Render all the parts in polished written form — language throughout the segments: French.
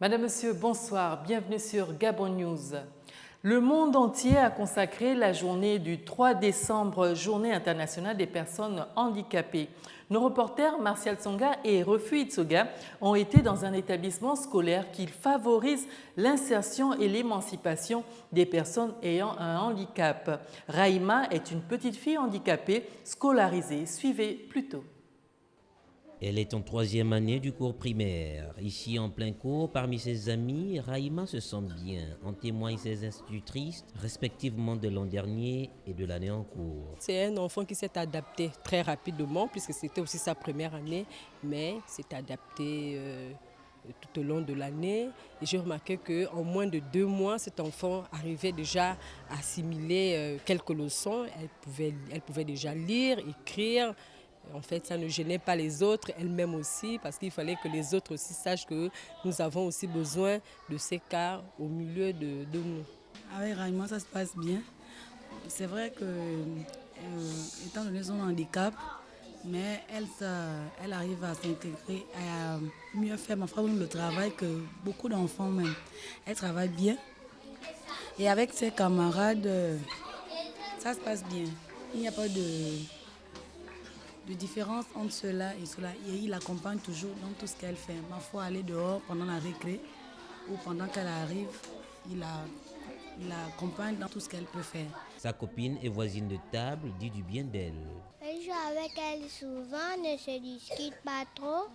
Madame, Monsieur, bonsoir. Bienvenue sur Gabon News. Le monde entier a consacré la journée du 3 décembre, Journée internationale des personnes handicapées. Nos reporters Martial Tsonga et Refu Itsoga ont été dans un établissement scolaire qui favorise l'insertion et l'émancipation des personnes ayant un handicap. Raïma est une petite fille handicapée scolarisée. Suivez plutôt. Elle est en troisième année du cours primaire. Ici, en plein cours, parmi ses amis, Raïma se sent bien. En témoignent ses institutrices, respectivement de l'an dernier et de l'année en cours. C'est un enfant qui s'est adapté très rapidement, puisque c'était aussi sa première année, mais s'est adapté tout au long de l'année. Et j'ai remarqué qu'en moins de 2 mois, cet enfant arrivait déjà à assimiler quelques leçons. Elle pouvait déjà lire, écrire. En fait, ça ne gênait pas les autres, elle-même aussi, parce qu'il fallait que les autres aussi sachent que nous avons aussi besoin de ces cas au milieu de nous. Avec Raïma, ça se passe bien. C'est vrai que, étant donné son handicap, mais elle arrive à s'intégrer, à mieux faire le travail que beaucoup d'enfants même. Elle travaille bien. Et avec ses camarades, ça se passe bien. Il n'y a pas de différence entre cela et cela. Et il l'accompagne toujours dans tout ce qu'elle fait. Ma foi, aller dehors pendant la récré ou pendant qu'elle arrive, il l'accompagne dans tout ce qu'elle peut faire. Sa copine et voisine de table dit du bien d'elle. Je joue avec elle souvent, ne se discute pas trop.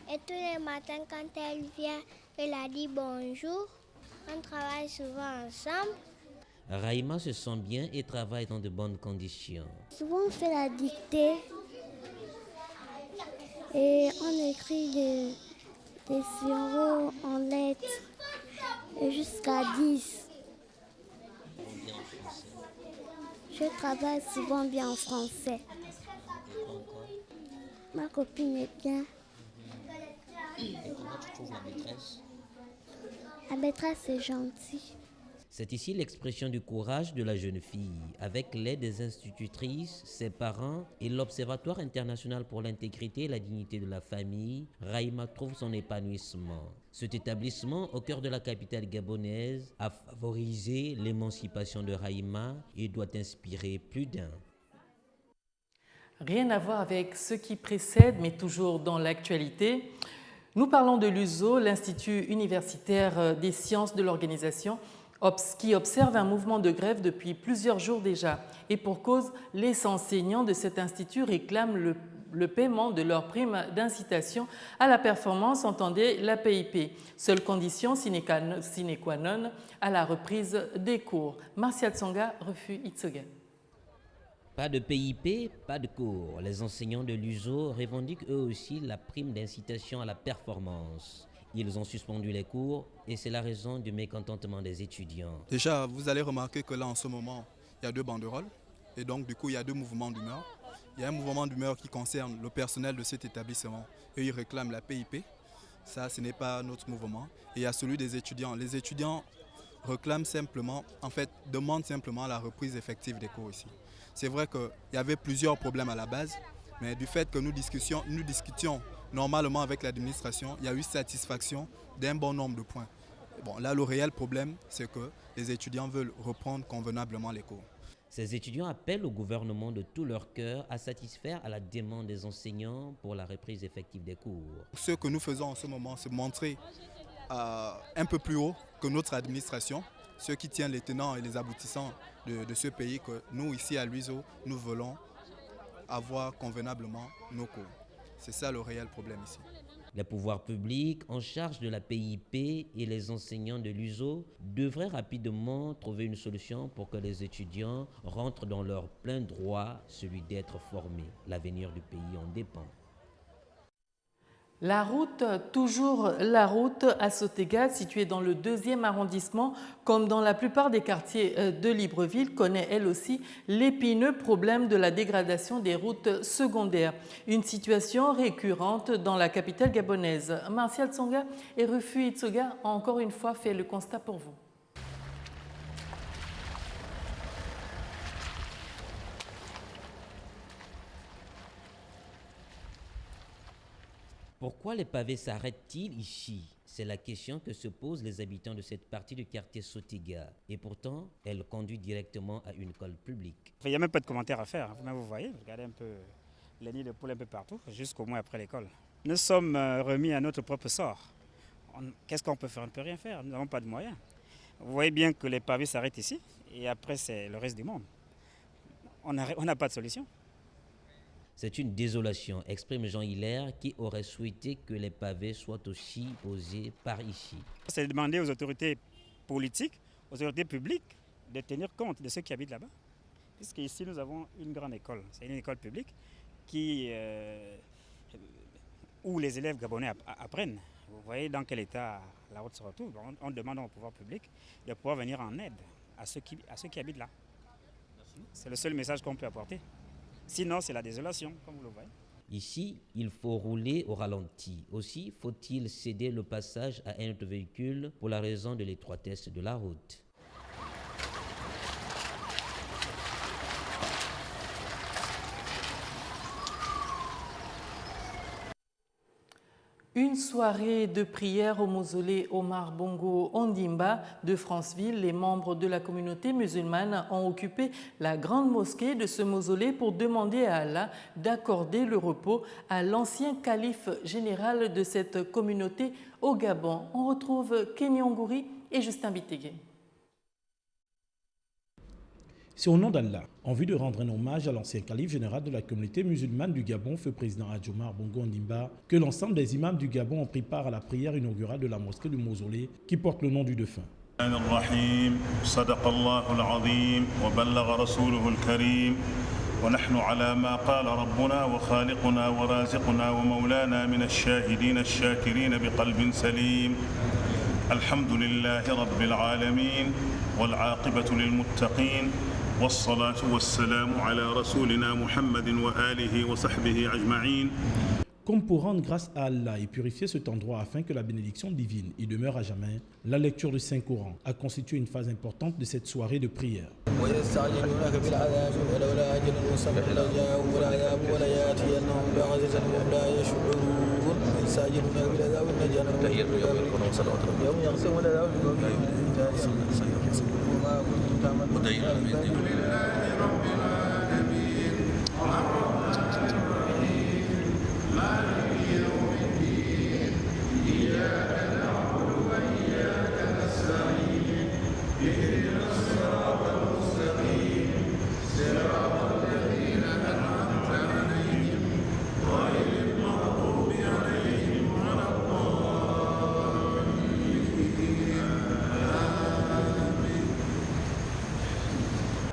Et tous les matins, quand elle vient, elle a dit bonjour. On travaille souvent ensemble. Raïma se sent bien et travaille dans de bonnes conditions. Souvent, on fait la dictée. Et on écrit des zéros en lettres jusqu'à 10. Je travaille souvent bien en français. Ma copine est bien. Et comment tu trouves la maîtresse? La maîtresse est gentille. C'est ici l'expression du courage de la jeune fille. Avec l'aide des institutrices, ses parents et l'Observatoire international pour l'intégrité et la dignité de la famille, Raïma trouve son épanouissement. Cet établissement, au cœur de la capitale gabonaise, a favorisé l'émancipation de Raïma et doit inspirer plus d'un. Rien à voir avec ce qui précède, mais toujours dans l'actualité. Nous parlons de l'USO, l'Institut universitaire des sciences de l'organisation, qui observe un mouvement de grève depuis plusieurs jours déjà. Et pour cause, les enseignants de cet institut réclament le paiement de leur prime d'incitation à la performance, entendez la PIP. Seule condition sine qua non à la reprise des cours. Martial Tsonga, Refu Itsoga. Pas de PIP, pas de cours. Les enseignants de l'USO revendiquent eux aussi la prime d'incitation à la performance. Ils ont suspendu les cours et c'est la raison du mécontentement des étudiants. Déjà, vous allez remarquer que là, en ce moment, il y a 2 banderoles et donc du coup, il y a 2 mouvements d'humeur. Il y a un mouvement d'humeur qui concerne le personnel de cet établissement et ils réclament la PIP. Ça, ce n'est pas notre mouvement. Et il y a celui des étudiants. Les étudiants réclament simplement, demandent simplement la reprise effective des cours ici. C'est vrai qu'il y avait plusieurs problèmes à la base, mais du fait que nous discutions normalement avec l'administration, il y a eu satisfaction d'un bon nombre de points. Bon, là, le réel problème, c'est que les étudiants veulent reprendre convenablement les cours. Ces étudiants appellent au gouvernement de tout leur cœur à satisfaire à la demande des enseignants pour la reprise effective des cours. Ce que nous faisons en ce moment, c'est montrer un peu plus haut que notre administration, ceux qui tiennent les tenants et les aboutissants de ce pays, que nous, ici à l'USO, nous voulons avoir convenablement nos cours. C'est ça le réel problème ici. Les pouvoirs publics en charge de la PIP et les enseignants de l'USO devraient rapidement trouver une solution pour que les étudiants rentrent dans leur plein droit, celui d'être formés. L'avenir du pays en dépend. La route, toujours la route à Sotega, située dans le 2e arrondissement, comme dans la plupart des quartiers de Libreville, connaît elle aussi l'épineux problème de la dégradation des routes secondaires. Une situation récurrente dans la capitale gabonaise. Martial Tsonga et Refu Itsoga ont encore une fois fait le constat pour vous. Pourquoi les pavés s'arrêtent-ils ici? C'est la question que se posent les habitants de cette partie du quartier Sotiga. Et pourtant, elle conduit directement à une école publique. Il n'y a même pas de commentaires à faire. Vous voyez, regardez un peu les nids de poules un peu partout, jusqu'au moins après l'école. Nous sommes remis à notre propre sort. Qu'est-ce qu'on peut faire? On ne peut rien faire. Nous n'avons pas de moyens. Vous voyez bien que les pavés s'arrêtent ici et après c'est le reste du monde. On n'a pas de solution. C'est une désolation, exprime Jean Hilaire, qui aurait souhaité que les pavés soient aussi posés par ici. C'est demander aux autorités politiques, aux autorités publiques, de tenir compte de ceux qui habitent là-bas. Puisqu'ici, nous avons une grande école. C'est une école publique où les élèves gabonais apprennent. Vous voyez dans quel état la route se retrouve. On demande au pouvoir public de pouvoir venir en aide à ceux qui habitent là. C'est le seul message qu'on peut apporter. Sinon, c'est la désolation, comme vous le voyez. Ici, il faut rouler au ralenti. Aussi, faut-il céder le passage à un autre véhicule pour la raison de l'étroitesse de la route. Une soirée de prière au mausolée Omar Bongo Ondimba de Franceville. Les membres de la communauté musulmane ont occupé la grande mosquée de ce mausolée pour demander à Allah d'accorder le repos à l'ancien calife général de cette communauté au Gabon. On retrouve Kenyon Gouri et Justin Bitégué. C'est au nom d'Allah, en vue de rendre un hommage à l'ancien calife général de la communauté musulmane du Gabon, feu président Hadji Omar Bongo Ondimba, que l'ensemble des imams du Gabon ont pris part à la prière inaugurale de la mosquée du mausolée qui porte le nom du défunt. ونحن على ما قال ربنا وخالقنا ورازقنا ومولانا من الشاهدين الشاكرين بقلب سليم الحمد لله رب العالمين والعاقبة للمتقين والصلاة والسلام على رسولنا محمد وآله وصحبه أجمعين. Comme pour rendre grâce à Allah et purifier cet endroit afin que la bénédiction divine y demeure à jamais, la lecture du Saint-Coran a constitué une phase importante de cette soirée de prière.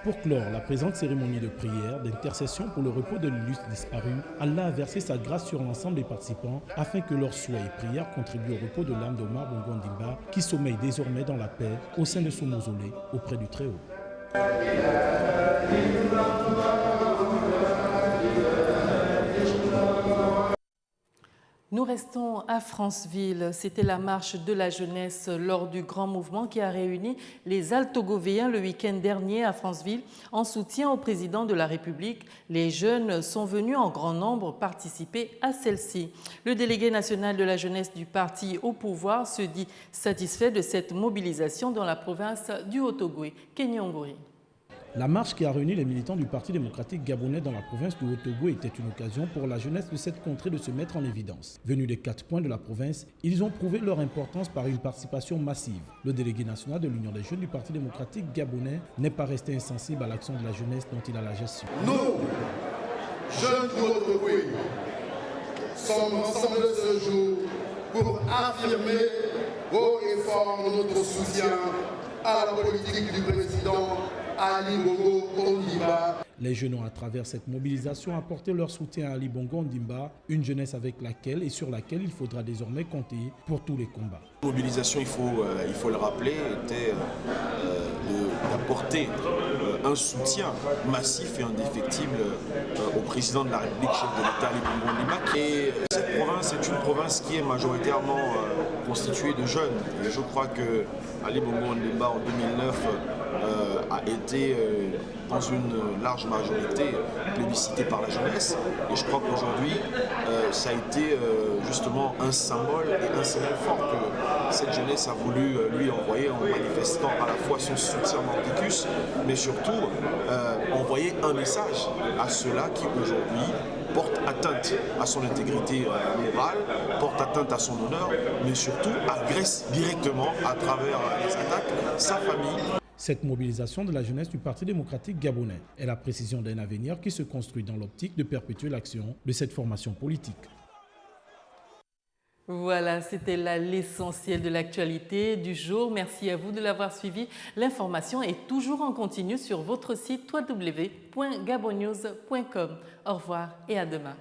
Pour clore la présente cérémonie de prière, d'intercession pour le repos de l'illustre disparu, Allah a versé sa grâce sur l'ensemble des participants afin que leurs souhaits et prières contribuent au repos de l'âme d'Omar Bongo Ondimba qui sommeille désormais dans la paix au sein de son mausolée auprès du Très-Haut. Nous restons à Franceville. C'était la marche de la jeunesse lors du grand mouvement qui a réuni les Altogovéens le week-end dernier à Franceville en soutien au président de la République. Les jeunes sont venus en grand nombre participer à celle-ci. Le délégué national de la jeunesse du parti au pouvoir se dit satisfait de cette mobilisation dans la province du Haut-Ogooué. Kenyon Gouri. La marche qui a réuni les militants du Parti démocratique gabonais dans la province du Haut-Ogooué était une occasion pour la jeunesse de cette contrée de se mettre en évidence. Venus des 4 coins de la province, ils ont prouvé leur importance par une participation massive. Le délégué national de l'Union des jeunes du Parti démocratique gabonais n'est pas resté insensible à l'action de la jeunesse dont il a la gestion. Nous, jeunes du Haut-Ogooué, sommes rassemblés ce jour pour affirmer haut et fort notre soutien à la politique du président Ali Bongo Ondimba. Les jeunes ont, à travers cette mobilisation, apporté leur soutien à Ali Bongo Ondimba, une jeunesse avec laquelle et sur laquelle il faudra désormais compter pour tous les combats. La mobilisation, il faut le rappeler, était d'apporter un soutien massif et indéfectible au président de la République, chef de l'État, Ali Bongo Ondimba. Et cette province est une province qui est majoritairement constituée de jeunes. Et je crois que Ali Bongo Ondimba, en 2009, a été dans une large majorité plébiscité par la jeunesse. Et je crois qu'aujourd'hui, ça a été justement un symbole et un signal fort que cette jeunesse a voulu lui envoyer en manifestant à la fois son soutien mordicus, mais surtout envoyer un message à ceux-là qui aujourd'hui portent atteinte à son intégrité morale, portent atteinte à son honneur, mais surtout agressent directement à travers les attaques sa famille. Cette mobilisation de la jeunesse du Parti démocratique gabonais est la précision d'un avenir qui se construit dans l'optique de perpétuer l'action de cette formation politique. Voilà, c'était là l'essentiel de l'actualité du jour. Merci à vous de l'avoir suivi. L'information est toujours en continu sur votre site www.gabonnews.com. Au revoir et à demain.